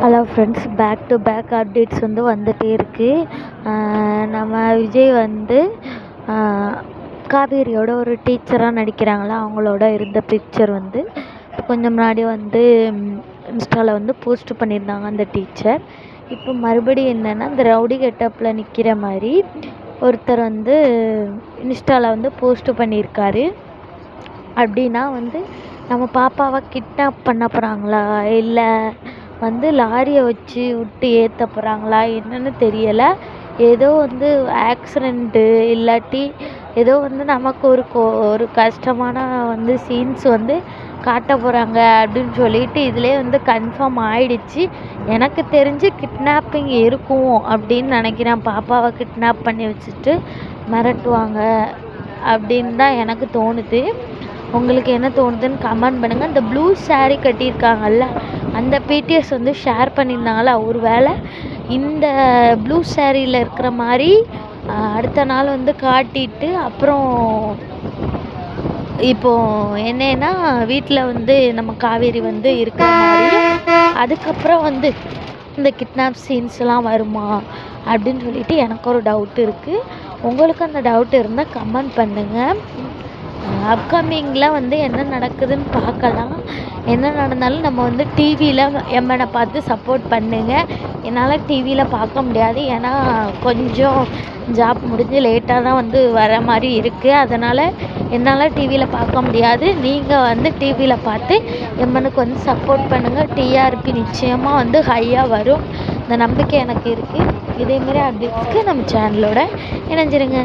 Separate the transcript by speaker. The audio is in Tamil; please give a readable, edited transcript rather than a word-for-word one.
Speaker 1: Hello friends, back to back updates வந்துகிட்டே இருக்குது. நம்ம விஜய் காவேரியோட ஒரு டீச்சராக நடிக்கிறாங்களா, அவங்களோட இருந்த பிக்சர் கொஞ்சம் முன்னாடி இன்ஸ்டாவில் போஸ்ட் பண்ணியிருந்தாங்க அந்த டீச்சர். இப்போ மறுபடியும் என்னென்னா, இந்த ரவுடி கெட்டப்பில் நிற்கிற மாதிரி ஒருத்தர் இன்ஸ்டாவில் போஸ்ட் பண்ணியிருக்காரு. அப்படின்னா நம்ம பாப்பாவை கிட்னாப் பண்ண போகிறாங்களா, இல்லை லாரியை வச்சு விட்டு ஏற்ற போகிறாங்களா என்னன்னு தெரியலை. ஏதோ ஆக்சிடெண்ட்டு இல்லாட்டி ஏதோ நமக்கு ஒரு கஷ்டமான சீன்ஸ் காட்ட போகிறாங்க அப்படின்னு சொல்லிட்டு இதிலே கன்ஃபார்ம் ஆயிடுச்சு. எனக்கு தெரிஞ்சு கிட்னாப்பிங் இருக்கும் அப்படின்னு நினைக்கிறேன். பாப்பாவை கிட்னாப் பண்ணி வச்சுட்டு மிரட்டுவாங்க அப்படின்னு தான் எனக்கு தோணுது. உங்களுக்கு என்ன தோணுதுன்னு கமெண்ட் பண்ணுங்கள். இந்த ப்ளூ saree கட்டியிருக்காங்கல்ல, அந்த பிடிஎஸ் ஷேர் பண்ணியிருந்தாங்களா, ஒரு வேளை இந்த ப்ளூ சாரியில் இருக்கிற மாதிரி அடுத்த நாள் காட்டிட்டு அப்புறம் இப்போது என்னன்னா வீட்டில் நம்ம காவேரி இருக்கிற மாதிரி அதுக்கப்புறம் இந்த கிட்னாப் சீன்ஸ்லாம் வருமா அப்படின்னு சொல்லிட்டு எனக்கு ஒரு டவுட் இருக்குது. உங்களுக்கு அந்த டவுட் இருந்தால் கமெண்ட் பண்ணுங்கள். அப்கமிங்கில் என்ன நடக்குதுன்னு பார்க்கலாம். என்ன நடந்தாலும் நம்ம டிவியில் எம்மனை பார்த்து சப்போர்ட் பண்ணுங்கள். என்னால் டிவியில் பார்க்க முடியாது, ஏன்னா கொஞ்சம் ஜாப் முடிஞ்சு லேட்டாக தான் வர மாதிரி இருக்குது. அதனால் என்னால் டிவியில் பார்க்க முடியாது. நீங்கள் டிவியில் பார்த்து எம்மனுக்கு சப்போர்ட் பண்ணுங்கள். டிஆர்பி நிச்சயமாக ஹையாக வரும், இந்த நம்பிக்கை எனக்கு இருக்குது. இதேமாரி அப்டேட்ஸ்க்கு நம்ம சேனலோட இணைஞ்சிருங்க.